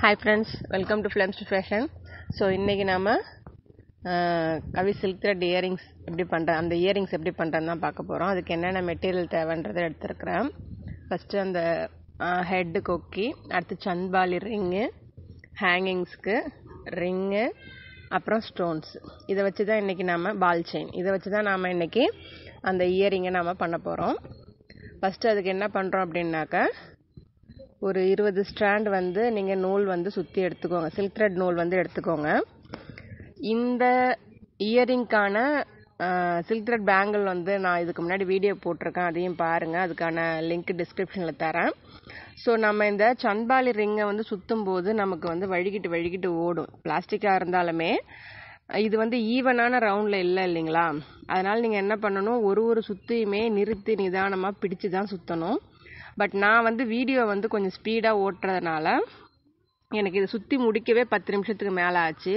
Hi friends, welcome to films to fashion. So இன்றைக்கி நாம் கவி silk thread earrings எப்படி பண்ணுறேன், அந்த இயரிங்ஸ் எப்படி பண்ணுறேன்னு தான் பார்க்க போகிறோம். அதுக்கு என்னென்ன மெட்டீரியல் தேவைன்றதை எடுத்துருக்கிறேன். ஃபஸ்ட்டு அந்த ஹெட்டு கொக்கி, அடுத்து சந்த்பாலி ரிங்கு, ஹேங்கிங்ஸ்க்கு ரிங்கு, அப்புறம் ஸ்டோன்ஸ். இதை வச்சு தான் இன்றைக்கி நாம் பால் செயின், இதை வச்சு தான் நாம் இன்றைக்கி அந்த இயரிங்கை நாம் பண்ண போகிறோம். ஃபஸ்ட்டு அதுக்கு என்ன பண்ணுறோம் அப்படின்னாக்கா, ஒரு 20 ஸ்ட்ராண்ட் வந்து நீங்கள் நூல் வந்து சுற்றி எடுத்துக்கோங்க. சில்க் த்ரெட் நூல் வந்து எடுத்துக்கோங்க. இந்த இயரிங்க்கான சில்க் த்ரெட் பேங்கிள் வந்து நான் இதுக்கு முன்னாடி வீடியோ போட்டிருக்கேன், அதையும் பாருங்கள். அதுக்கான லிங்க் டிஸ்கிரிப்ஷனில் தரேன். ஸோ நம்ம இந்த சந்த்பாலி ரிங்கை வந்து சுற்றும் போது நமக்கு வந்து வழுகிட்டு ஓடும். பிளாஸ்டிக்காக இருந்தாலுமே இது வந்து ஈவனான ரவுண்டில் இல்லை இல்லைங்களா? அதனால் நீங்கள் என்ன பண்ணணும், ஒரு சுற்றியுமே நிறுத்தி நிதானமாக பிடிச்சு தான் சுற்றணும். பட் நான் வந்து வீடியோ வந்து கொஞ்சம் ஸ்பீடாக ஓட்டுறதுனால எனக்கு இதை சுற்றி முடிக்கவே 10 நிமிஷத்துக்கு மேலே ஆச்சு.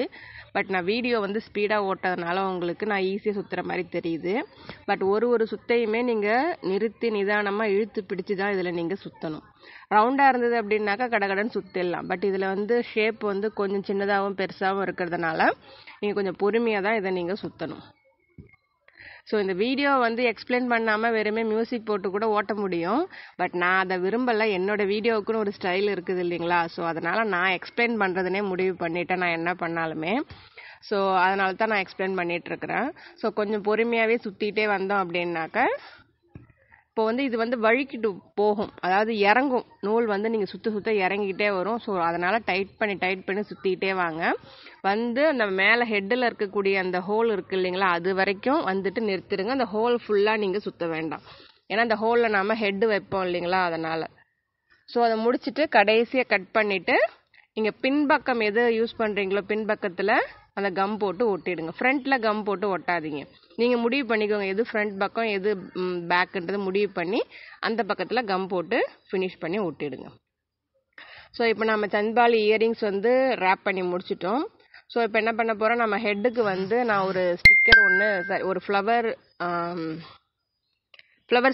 பட் நான் வீடியோ வந்து ஸ்பீடாக ஓட்டுறதுனால உங்களுக்கு நான் ஈஸியாக சுற்றுற மாதிரி தெரியுது. பட் ஒரு சுத்தையுமே நீங்கள் நிறுத்தி நிதானமாக இழுத்து பிடிச்சி தான் இதில் நீங்கள் சுற்றணும். ரவுண்டாக இருந்தது அப்படின்னாக்கா கடகடன்னு சுற்றிடலாம். பட் இதில் வந்து ஷேப் வந்து கொஞ்சம் சின்னதாகவும் பெருசாகவும் இருக்கிறதுனால நீங்கள் கொஞ்சம் பொறுமையாக தான் இதை நீங்கள் சுற்றணும். ஸோ இந்த வீடியோ வந்து எக்ஸ்பிளைன் பண்ணாமல் வெறுமே மியூசிக் போட்டு கூட ஓட்ட முடியும். பட் நான் அதை விரும்பலை. என்னோடய வீடியோவுக்குன்னு ஒரு ஸ்டைல் இருக்குது இல்லைங்களா? ஸோ அதனால் நான் எக்ஸ்பிளைன் பண்ணுறதுனே முடிவு பண்ணிட்டேன், நான் என்ன பண்ணாலுமே. ஸோ அதனால தான் நான் எக்ஸ்பிளைன் பண்ணிகிட்ருக்கிறேன். ஸோ கொஞ்சம் பொறுமையாகவே சுற்றிட்டே வந்தோம் அப்படின்னாக்கா, இப்போ வந்து இது வந்து வழுக்கிட்டு போகும், அதாவது இறங்கும். நூல் வந்து நீங்கள் சுற்ற இறங்கிக்கிட்டே வரும். ஸோ அதனால் டைட் பண்ணி சுற்றிக்கிட்டே வாங்க. வந்து அந்த மேலே ஹெட்டில் இருக்கக்கூடிய அந்த ஹோல் இருக்குது இல்லைங்களா, அது வரைக்கும் வந்துட்டு நிறுத்திடுங்க. அந்த ஹோல் ஃபுல்லாக நீங்கள் சுற்ற வேண்டாம். ஏன்னா அந்த ஹோலில் நாம் ஹெட்டு வைப்போம் இல்லைங்களா, அதனால். ஸோ அதை முடிச்சுட்டு கடைசியாக கட் பண்ணிவிட்டு நீங்கள் பின்பக்கம் எது யூஸ் பண்ணுறீங்களோ பின்பக்கத்தில் அந்த கம் போட்டு ஒட்டிடுங்க. ஃப்ரண்ட்டில் கம் போட்டு ஒட்டாதீங்க. நீங்கள் முடிவு பண்ணிக்கோங்க எது ஃப்ரண்ட் பக்கம் எது பேக்குன்றது முடிவு பண்ணி அந்த பக்கத்தில் கம் போட்டு ஃபினிஷ் பண்ணி ஒட்டிடுங்க. ஸோ இப்போ நம்ம சந்த்பாலி இயரிங்ஸ் வந்து ரேப் பண்ணி முடிச்சிட்டோம். ஸோ இப்போ என்ன பண்ண போகிறோம், நம்ம ஹெட்டுக்கு வந்து நான் ஒரு ஸ்டிக்கர் ஒரு ஃப்ளவர்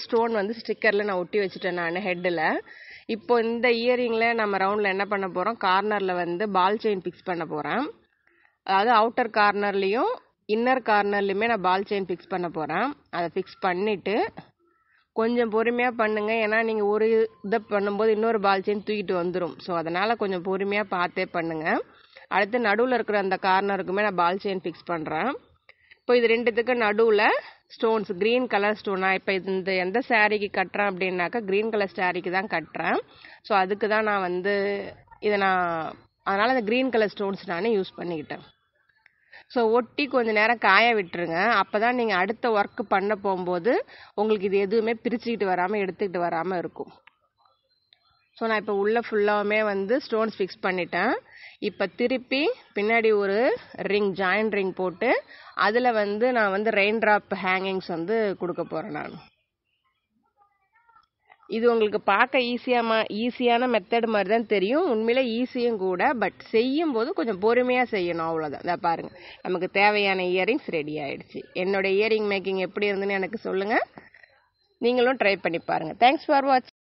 ஸ்டோன் வந்து ஸ்டிக்கரில் நான் ஒட்டி வச்சுட்டேன் நான் ஹெட்டில். இப்போ இந்த இயரிங்கில் நம்ம ரவுண்டில் என்ன பண்ண போகிறோம், கார்னரில் வந்து பால் செயின் ஃபிக்ஸ் பண்ண போகிறேன். அதாவது அவுட்டர் கார்னர்லேயும் இன்னர் கார்னர்லையுமே நான் பால் செயின் ஃபிக்ஸ் பண்ண போகிறேன். அதை ஃபிக்ஸ் பண்ணிவிட்டு கொஞ்சம் பொறுமையாக பண்ணுங்கள். ஏன்னா நீங்கள் ஒரு இதை பண்ணும்போது இன்னொரு பால் செயின் தூக்கிட்டு வந்துடும். ஸோ அதனால் கொஞ்சம் பொறுமையாக பார்த்தே பண்ணுங்கள். அடுத்து நடுவில் இருக்கிற அந்த கார்னருக்குமே நான் பால் செயின் ஃபிக்ஸ் பண்ணுறேன். இப்போ இது ரெண்டுத்துக்கு நடுவில் ஸ்டோன்ஸ், க்ரீன் கலர் ஸ்டோன். நான் இப்போ இந்த எந்த சாரீக்கு கட்டுறேன் அப்படின்னாக்கா க்ரீன் கலர் சாரீக்கு தான் கட்டுறேன். ஸோ அதுக்கு தான் நான் வந்து அதனால் அந்த க்ரீன் கலர் ஸ்டோன்ஸ் நான் யூஸ் பண்ணிக்கிட்டேன். ஸோ ஒட்டி கொஞ்சம் நேரம் காய விட்டுருங்க. அப்போ தான் நீங்கள் அடுத்த ஒர்க் பண்ண போகும்போது உங்களுக்கு இது எதுவுமே பிரிச்சுக்கிட்டு வராமல் எடுத்துக்கிட்டு வராமல் இருக்கும். ஸோ நான் இப்போ உள்ள ஃபுல்லாகவுமே வந்து ஸ்டோன்ஸ் ஃபிக்ஸ் பண்ணிட்டேன். இப்போ திருப்பி பின்னாடி ஒரு ஜாயிண்ட் ரிங் போட்டு அதில் வந்து நான் வந்து ரெயின் ட்ராப் ஹேங்கிங்ஸ் வந்து கொடுக்க போகிறேன் நான். இது உங்களுக்கு பார்க்க ஈஸியான மெத்தட் மாதிரி தான் தெரியும். உண்மையிலே ஈஸியும் கூட. பட் செய்யும் போது கொஞ்சம் பொறுமையாக செய்யணும், அவ்வளோதான். இதை பாருங்கள், நமக்கு தேவையான இயரிங்ஸ் ரெடி ஆகிடுச்சு. என்னோட இயரிங் மேக்கிங் எப்படி இருந்துன்னு எனக்கு சொல்லுங்கள். நீங்களும் ட்ரை பண்ணி பாருங்கள். தேங்க்ஸ் ஃபார் வாட்சிங்.